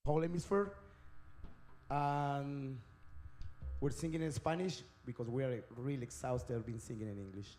whole hemisphere. And we're singing in Spanish because we are really exhausted of being singing in English.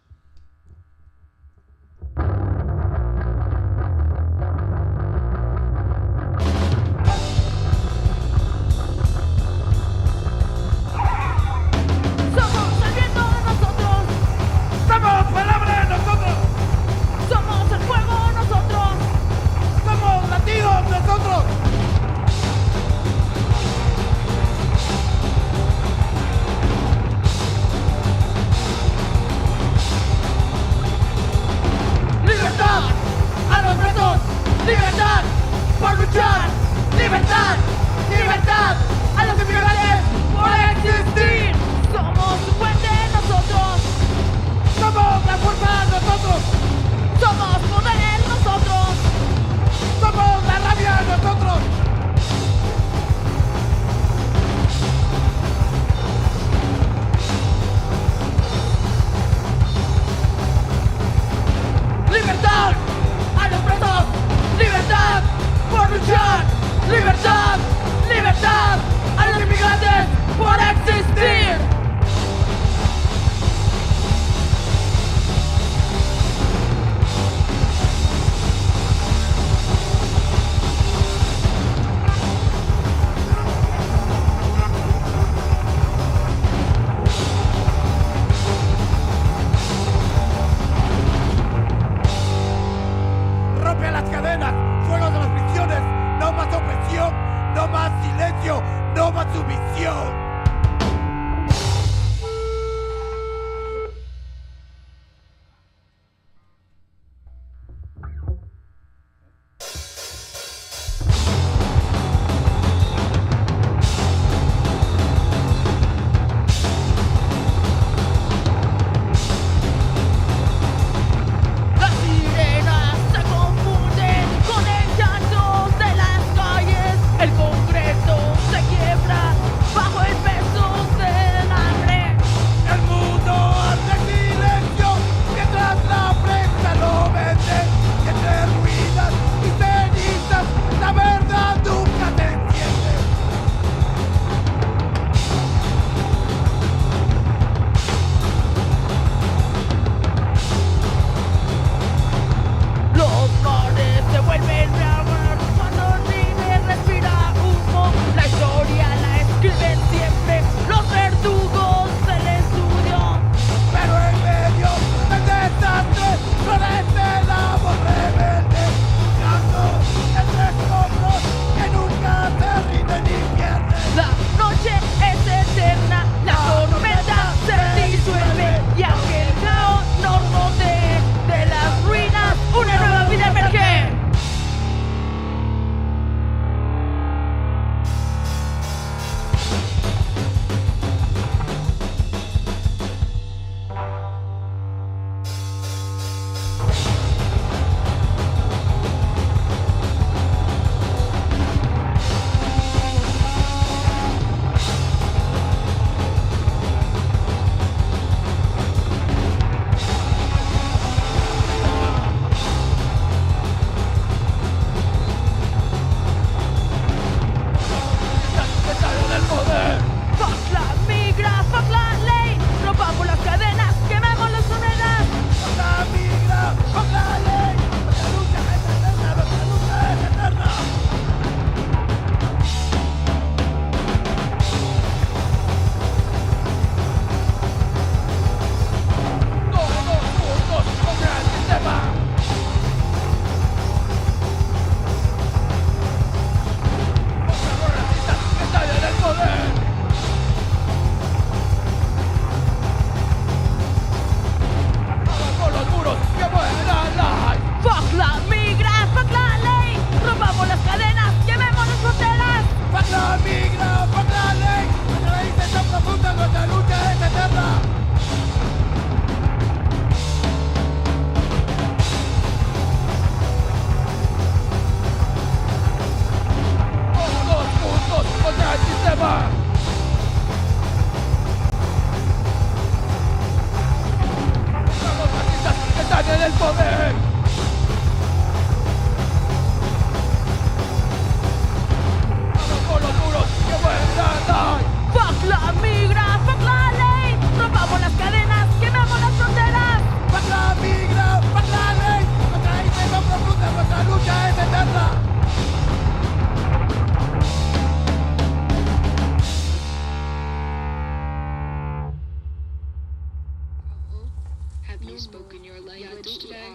Belonging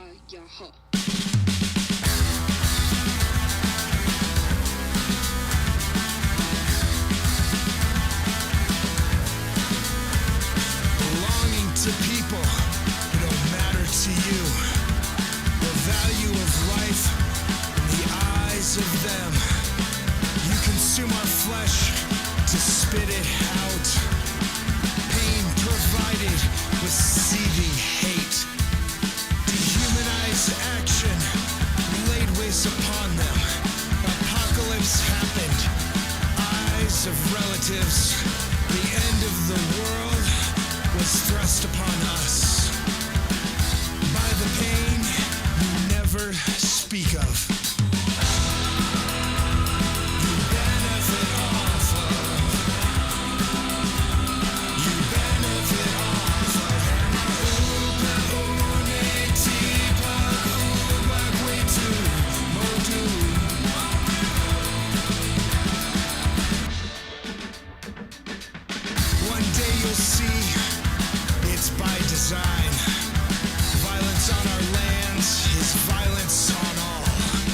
to people who don't matter to you. The value of life in the eyes of them. You consume our flesh to spit it out. Pain provided with seething hate. Dehumanize action, laid waste upon them. Apocalypse happened, eyes of relatives. The end of the world was thrust upon us. By the pain you never speak of. You benefit off of. You benefit off of. One day you'll see it's by design. Violence on our lands is violence on all.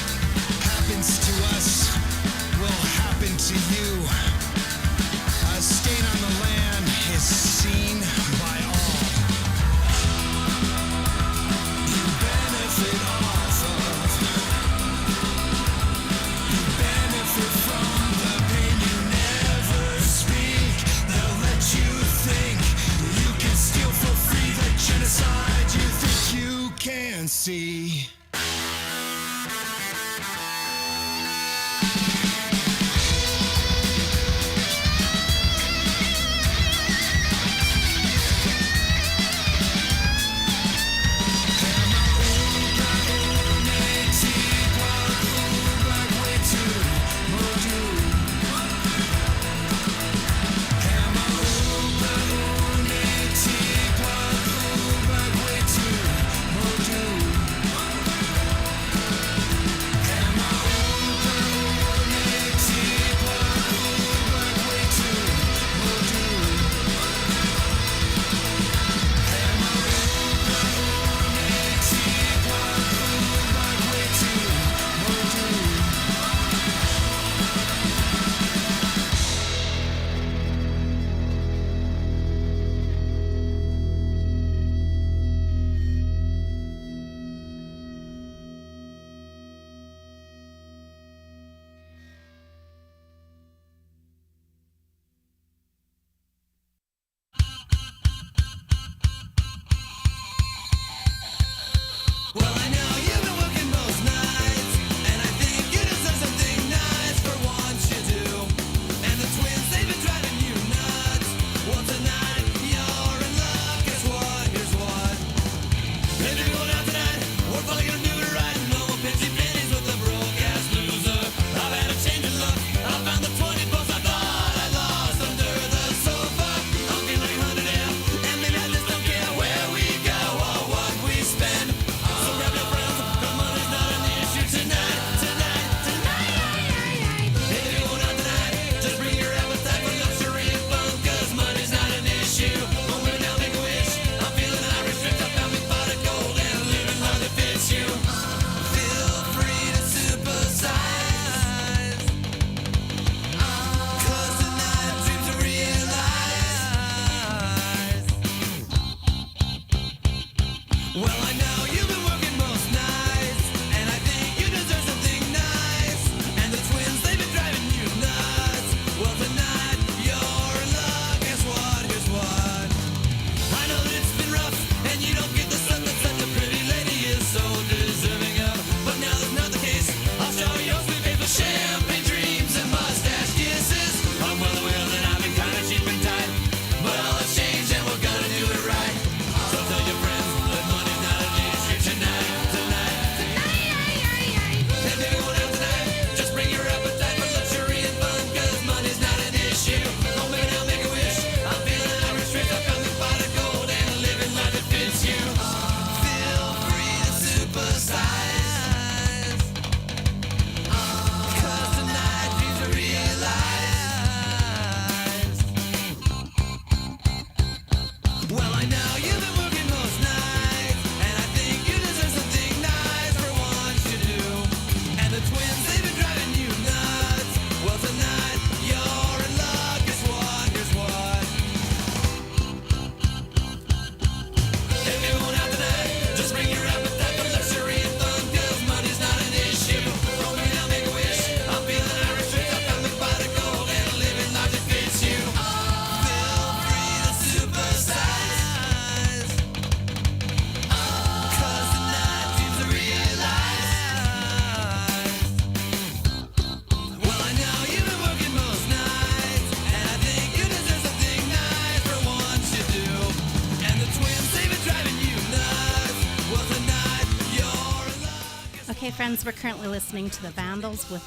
Friends, we're currently listening to the Vandals with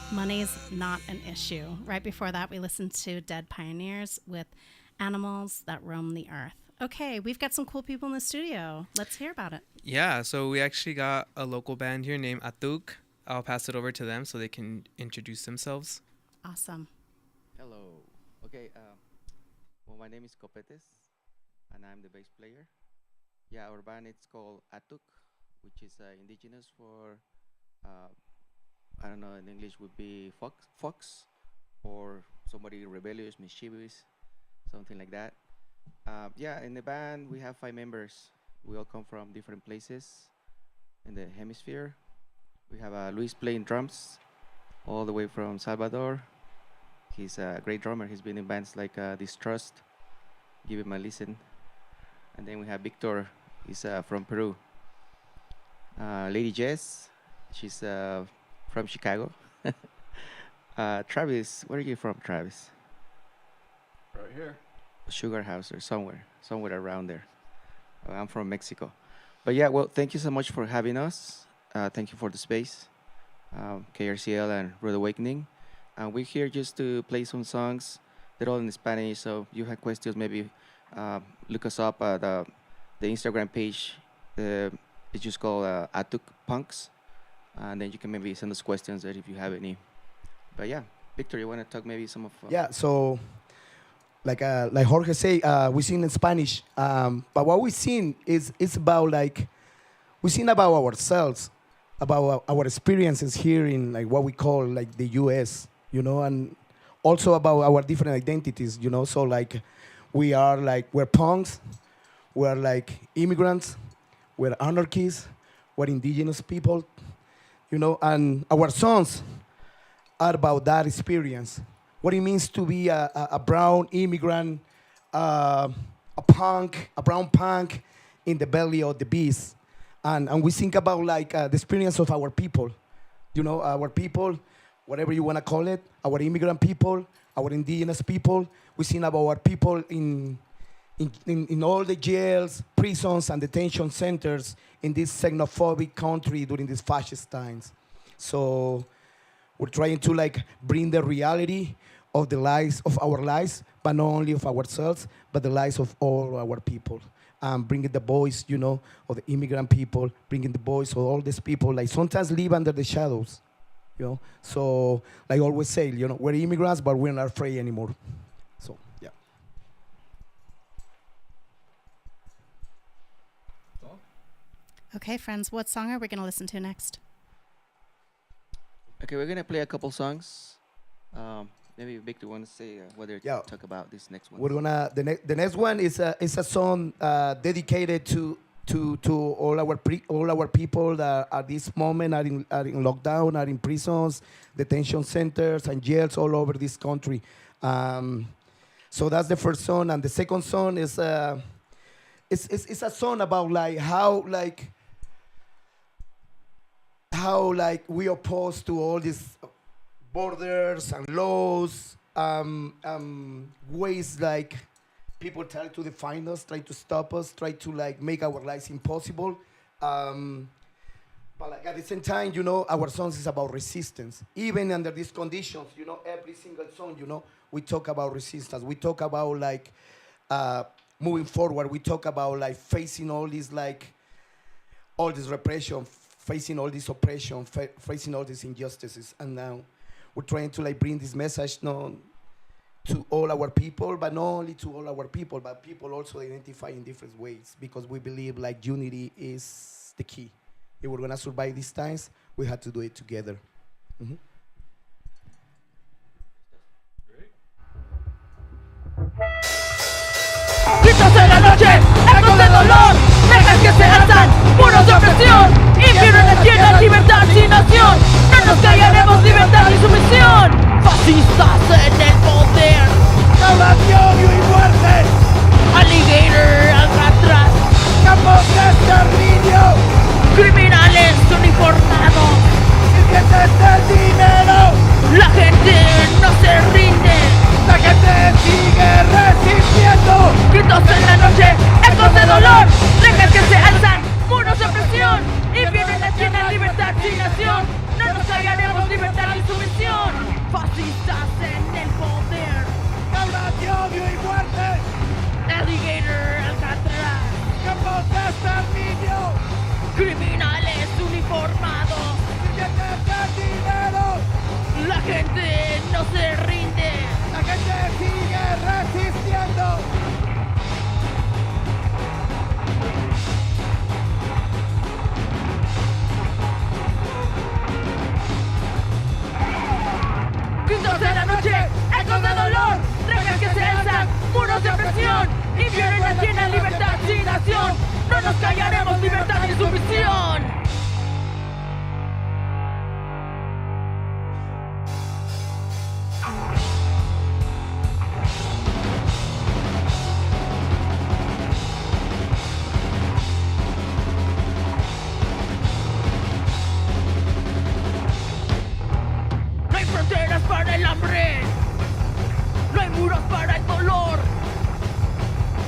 Money's Not an Issue. Right before that, we listened to Dead Pioneers with Animals That Roam the Earth. Okay, we've got some cool people in the studio. Let's hear about it. Yeah, so we actually got a local band here named Attuk. I'll pass it over to them so they can introduce themselves. Awesome. Hello. Okay, well, my name is Copetes, and I'm the bass player. Yeah, our band it's called Attuk, which is indigenous for, I don't know, in English would be fox, or somebody rebellious, mischievous, something like that. Yeah, in the band we have 5 members. We all come from different places in the hemisphere. We have Luis playing drums, all the way from Salvador. He's a great drummer. He's been in bands like Distrust. Give him a listen. And then we have Victor. He's from Peru. Lady Jess, she's from Chicago. Travis, where are you from, Travis? Right here. Sugar House or somewhere around there. I'm from Mexico. But yeah, well, thank you so much for having us. Thank you for the space, KRCL and Rude Awakening. We're here just to play some songs. They're all in Spanish, so you have questions, maybe look us up at the Instagram page. It's just called Attuk Punks. And then you can maybe send us questions there if you have any. But yeah, Victor, you want to talk maybe some of... Yeah, so like Jorge say, we sing in Spanish. But what we sing is about like, we sing about ourselves, about our experiences here in like what we call like the US, you know, and also about our different identities, you know. So like we're punks, we're like immigrants, we're anarchists, we're indigenous people, you know, and our songs are about that experience. What it means to be a brown immigrant, a brown punk in the belly of the beast. And we think about like the experience of our people, you know, our people, whatever you want to call it, our immigrant people, our indigenous people. We think about our people in all the jails, prisons, and detention centers in this xenophobic country during these fascist times. So we're trying to like bring the reality of the lives of our lives, but not only of ourselves, but the lives of all our people. Bringing the voice, you know, of the immigrant people, bringing the voice of all these people, like sometimes live under the shadows, you know. So, like I always say, you know, we're immigrants, but we're not afraid anymore. So, yeah. Okay, friends, what song are we going to listen to next? Okay, we're going to play a couple songs. Maybe Victor wants to say whether to talk about this next one. We're gonna the next one is a song dedicated to all our people that at this moment are in lockdown, are in prisons, detention centers, and jails all over this country. So that's the first song, and the second song is it's a song about like how we oppose to all these borders and laws, ways like people try to define us, try to stop us, try to like make our lives impossible. But like at the same time, you know, our songs is about resistance. Even under these conditions, you know, every single song, you know, we talk about resistance. We talk about like moving forward. We talk about like facing all this repression, facing all this oppression, facing all these injustices. And now we're trying to like bring this message to all our people, but not only to all our people, but people also identify in different ways, because we believe like unity is the key. If we're gonna survive these times, we have to do it together. Mm-hmm. Gritos en la noche, ecos de dolor, dejas que se alzan, muros de opresión, infierno en la tierra, libertad sin nación, no nos callaremos, libertad y sumisión. Fascistas en el poder, ¡Habla de odio y muerte! alligator, alcatraz, ¡Campos de exterminio! criminales uniformados, ¡Sirvientes del dinero! la gente no se rinde. ¡La gente sigue resistiendo! Gritos en la noche, ecos de dolor, dejas que se alzan, muros de opresión, infierno en la tierra, libertad sin nación. de opresión y violencia tienen libertad sin nación. No nos callaremos, libertad y sumisión. No hay fronteras para el hambre, no hay muros para el dolor.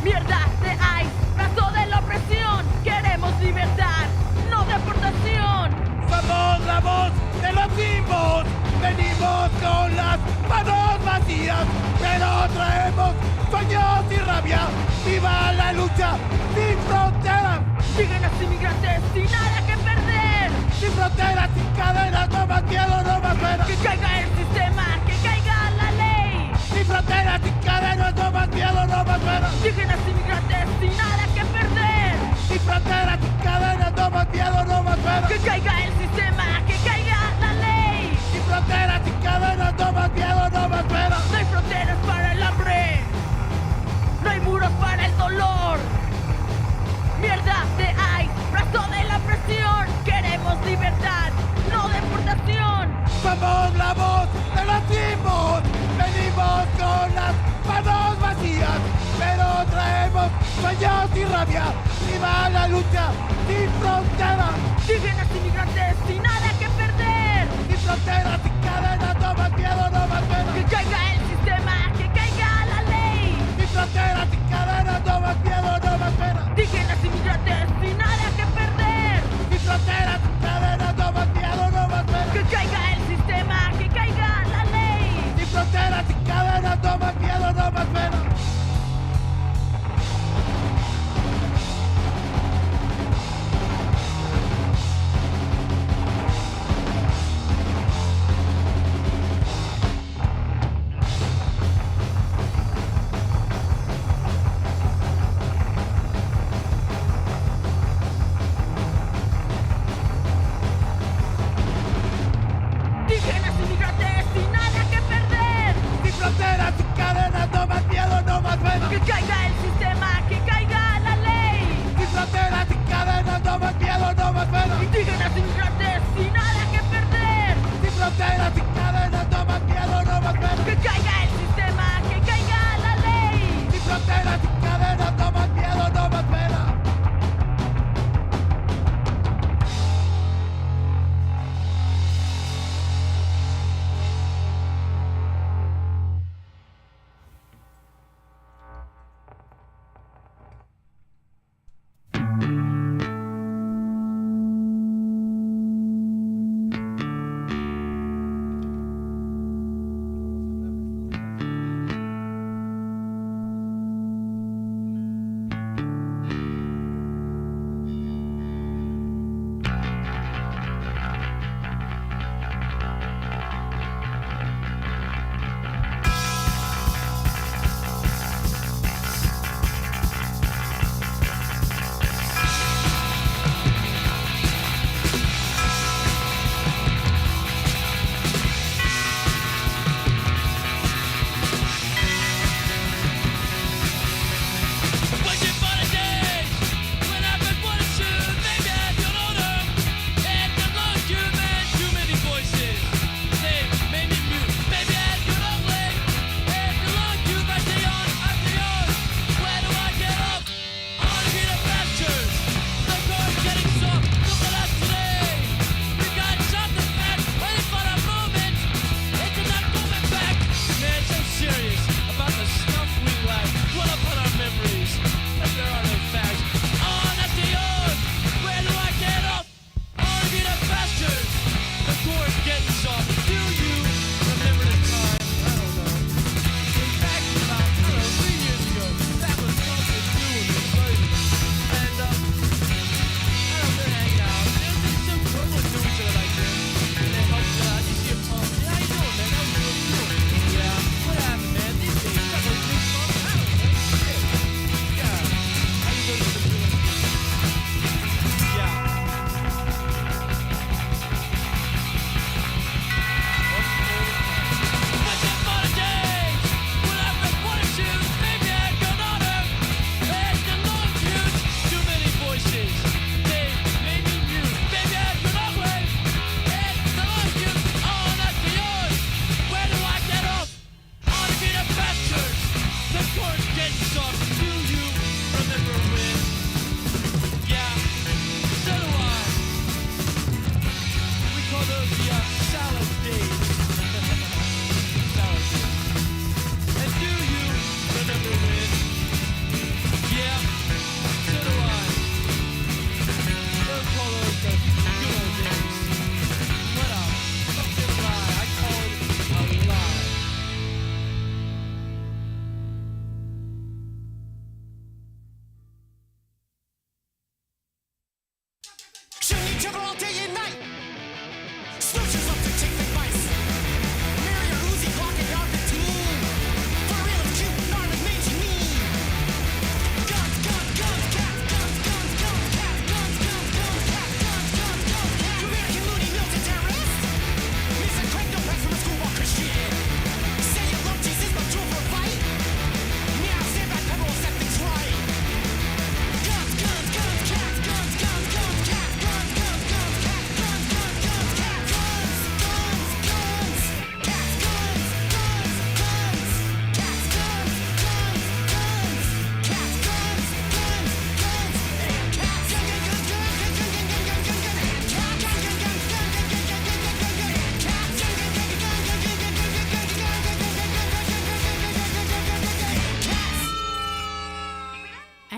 Mierda de ICE, brazo de la opresión. Queremos libertad, no deportación. Somos la voz de los simbos, venimos con las manos vacías, pero traemos sueños y rabia. ¡Viva la lucha sin fronteras! Siguen los inmigrantes sin nada que perder. Sin fronteras, sin cadenas, no más miedo, no más pena. Que caiga el sistema, que caiga la ley. Sin fronteras, sin cadenas, no más miedo, no más pena. Siguen los inmigrantes sin nada que perder. Sin fronteras, sin cadenas, no más miedo, no más pena. Que caiga el sistema, que caiga la ley. Sin fronteras, sin cadenas, no más miedo, no más pena. No hay fronteras para el hambre, no hay muros para el dolor. Mierda de ICE, brazo de la opresión. Queremos libertad, no deportación. Somos la voz de los simbos, venimos con las manos vacías, pero traemos sueños y rabia. ¡Viva la lucha sin fronteras! Siguen los inmigrantes sin nada que perder. Sin fronteras, sin cadenas, no más miedo, no más pena. Que caiga el sistema, que caiga la ley. Sin fronteras, sin cadenas, no más miedo, no más pena. Siguen los inmigrantes sin nada que perder. Sin fronteras, sin cadenas, no más miedo, no más pena. Que caiga el sistema, que caiga la ley. Sin fronteras, sin cadenas, no más miedo, no más pena.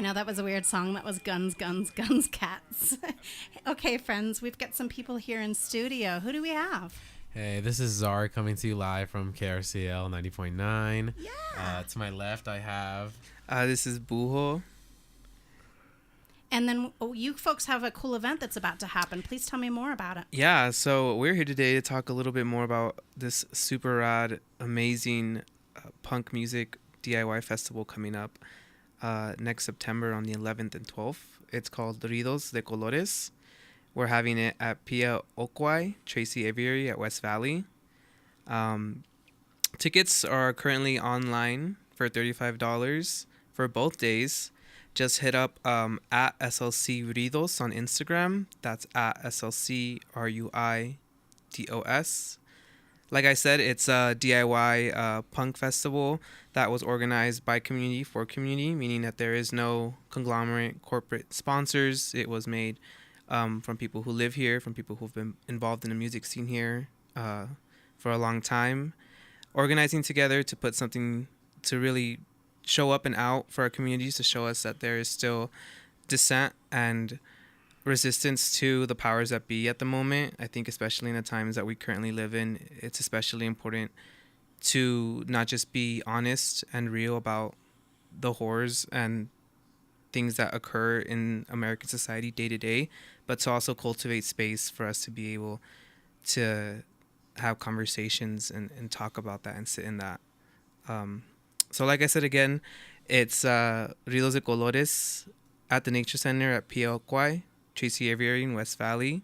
know that was a weird song. That was Guns, Guns, Guns, Cats. Okay, friends, we've got some people here in studio. Who do we have? Hey, this is Czar coming to you live from KRCL 90.9. Yeah. To my left, I have... This is Buho. And then you folks have a cool event that's about to happen. Please tell me more about it. Yeah, so we're here today to talk a little bit more about this super rad, amazing punk music DIY festival coming up next September on the 11th and 12th. It's called Ridos de Colores. We're having it at Pia Okwai, Tracy Aviary at West Valley. Tickets are currently online for $35 for both days. Just hit up at SLC Ruidos on Instagram. That's at SLC RUIDOS. Like I said, it's a DIY punk festival that was organized by community for community, meaning that there is no conglomerate corporate sponsors. It was made from people who live here, from people who've been involved in the music scene here for a long time, organizing together to put something to really show up and out for our communities, to show us that there is still dissent and resistance to the powers that be at the moment. I think especially in the times that we currently live in, it's especially important to not just be honest and real about the horrors and things that occur in American society day to day, but to also cultivate space for us to be able to have conversations and talk about that and sit in that. So like I said again, it's Ridos de Colores at the Nature Center at Pia Okwai, Tracy Aviary in West Valley.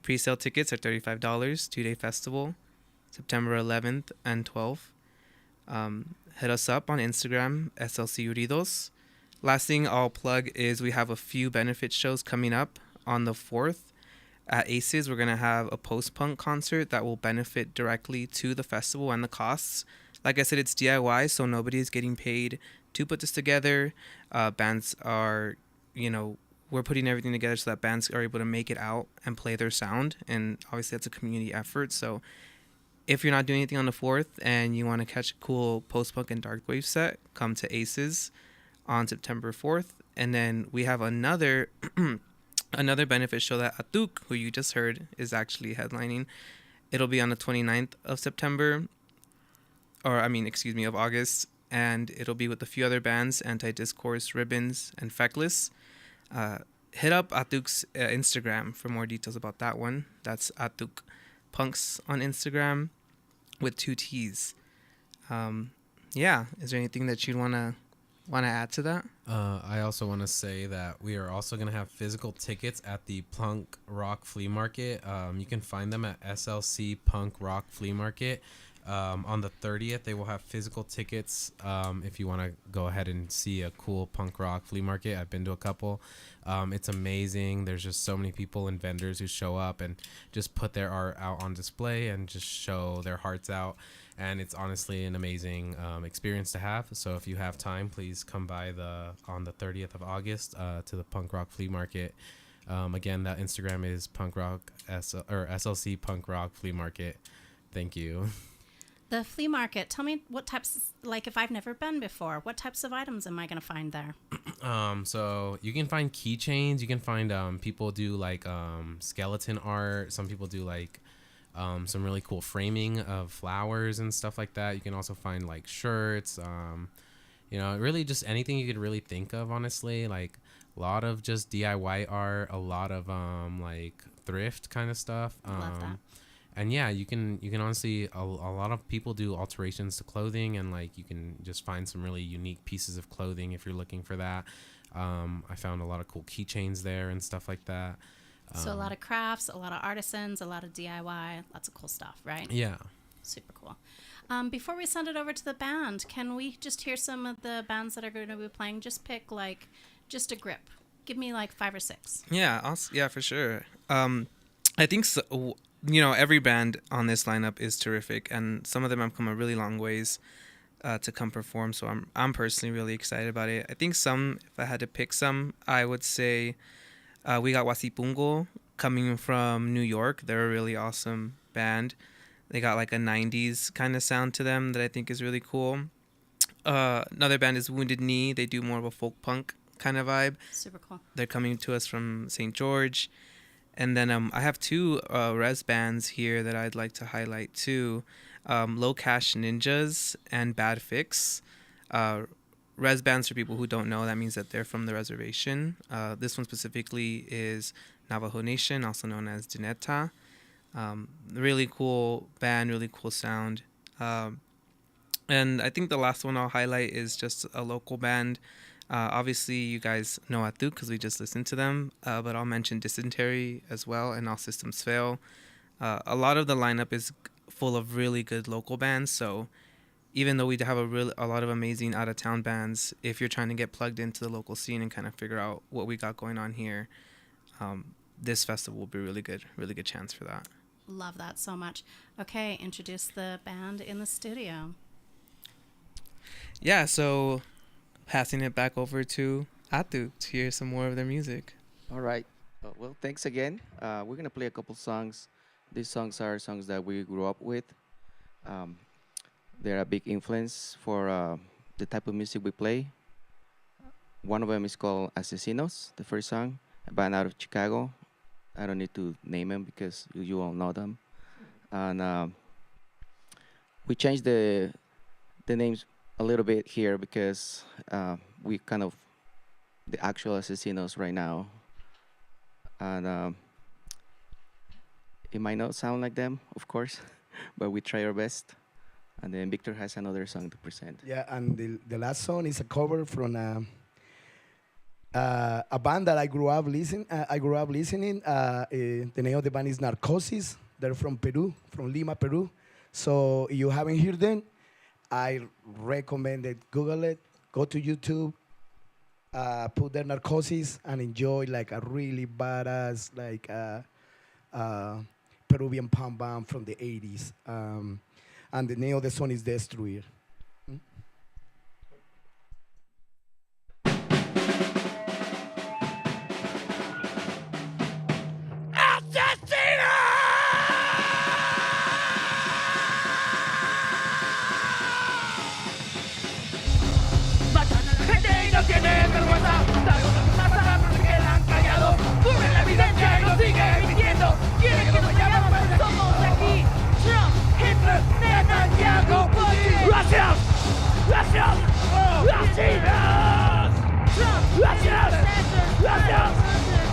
Pre-sale tickets are $35, 2-day festival, September 11th and 12th. Hit us up on Instagram, SLC Ridos. Last thing I'll plug is we have a few benefit shows coming up on the 4th. At Aces, we're going to have a post-punk concert that will benefit directly to the festival and the costs. Like I said, it's DIY, so nobody is getting paid to put this together. Bands are, we're putting everything together so that bands are able to make it out and play their sound. And obviously that's a community effort. So if you're not doing anything on the 4th and you want to catch a cool post-punk and dark wave set, come to Aces on September 4th. And then we have another another benefit show that Attuk, who you just heard, is actually headlining. It'll be on the 29th of September. Of August, and it'll be with a few other bands, Anti-Discourse, Ribbons, and Feckless. Hit up Attuk's Instagram for more details about that one. That's Attuk Punks on Instagram with 2 T's. Is there anything that you'd want to add to that? I also want to say that we are also going to have physical tickets at the Punk Rock Flea Market. You can find them at SLC Punk Rock Flea Market. On the 30th, they will have physical tickets if you want to go ahead and see a cool punk rock flea market. I've been to a couple. It's amazing. There's just so many people and vendors who show up and just put their art out on display and just show their hearts out. And it's honestly an amazing experience to have. So if you have time, please come by on the 30th of August to the Punk Rock Flea Market. Again, that Instagram is SLC Punk Rock Flea Market. Thank you. The flea market, tell me what types, like if I've never been before, what types of items am I going to find there? So you can find keychains. You can find people do like skeleton art. Some people do like some really cool framing of flowers and stuff like that. You can also find like shirts, really just anything you could really think of, honestly. Like a lot of just DIY art, a lot of like thrift kind of stuff. Love that. And yeah, you can honestly, a lot of people do alterations to clothing, and like you can just find some really unique pieces of clothing if you're looking for that. I found a lot of cool keychains there and stuff like that. So a lot of crafts, a lot of artisans, a lot of DIY, lots of cool stuff, right? Yeah. Super cool. Before we send it over to the band, can we just hear some of the bands that are going to be playing? Just pick just a grip. Give me 5 or 6. Yeah, for sure. I think so. Every band on this lineup is terrific, and some of them have come a really long ways to come perform. So I'm personally really excited about it. I think if I had to pick some, I would say we got Wasipungo coming from New York. They're a really awesome band. They got like a 90s kind of sound to them that I think is really cool. Another band is Wounded Knee. They do more of a folk punk kind of vibe. Super cool. They're coming to us from St. George. And then I have two res bands here that I'd like to highlight too. Low Cash Ninjas and Bad Fix. Res bands, for people who don't know, that means that they're from the reservation. This one specifically is Navajo Nation, also known as Dineta. Really cool band, really cool sound. And I think the last one I'll highlight is just a local band. Obviously, you guys know Attuk because we just listened to them, but I'll mention Dysentery as well and All Systems Fail. A lot of the lineup is full of really good local bands, so even though we have a lot of amazing out-of-town bands, if you're trying to get plugged into the local scene and kind of figure out what we got going on here, this festival will be really good chance for that. Love that so much. Okay, introduce the band in the studio. Yeah, so passing it back over to Attuk to hear some more of their music. All right. Well, thanks again. We're going to play a couple songs. These songs are songs that we grew up with. They're a big influence for the type of music we play. One of them is called Asesinos, the first song, a band out of Chicago. I don't need to name them because you all know them. And we changed the names a little bit here because we kind of the actual Asesinos right now. And it might not sound like them, of course, but we try our best. And then Victor has another song to present. Yeah, and the last song is a cover from a band that I grew up listening. The name of the band is Narcosis. They're from Peru, from Lima, Peru. So if you haven't heard them, I recommend it. Google it. Go to YouTube. Put their Narcosis and enjoy like a really badass like Peruvian punk band from the 80s. And the name of the song is Destruir. Gente y no tiene vergüenza, salgo de su masa, pero se quedan callados. Cubren la evidencia y lo siguen mintiendo. Quieren que nos vayamos, somos de aquí. Trump, Hitler, Netanyahu, Putin. Gracias, gracias, gracias. Trump, gracias, gracias,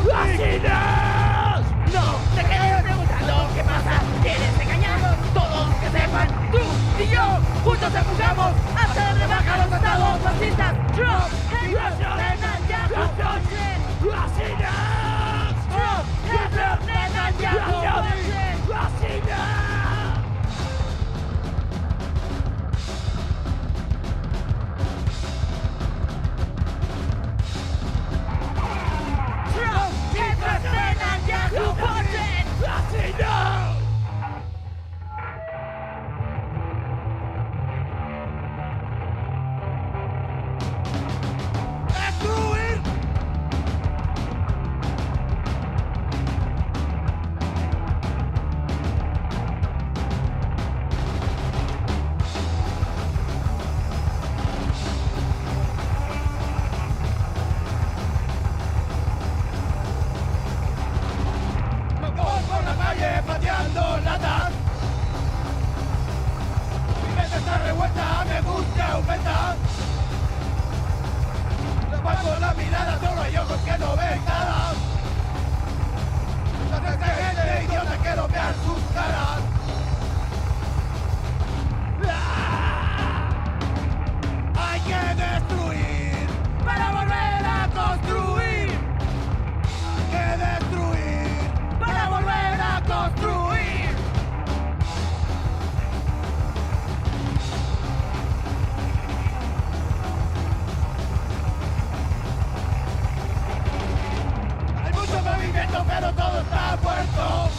gracias. No te quedes preguntando qué pasa, quieres engañarnos. Todos que sepan, tú y yo, juntos empujamos hasta rebajar los estados fascistas. Trump, Hitler, Netanyahu, Putin. Gracias. Trump, Hitler, Netanyahu, Putin. Gracias. Trump, Hitler, Netanyahu, Putin. Gracias. ¡Destruir! Me voy por la calle pateando latas. Mi mente está revuelta, me gusta aumentar. Levanto la mirada, solo hay ojos que no ven nada. Esta gente idiota quiero ver sus caras. Hay que destruir para volver a construir. Hay que destruir para volver a construir. Hay mucho movimiento, pero todo está muerto.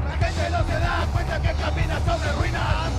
La gente no se da cuenta que camina sobre ruinas.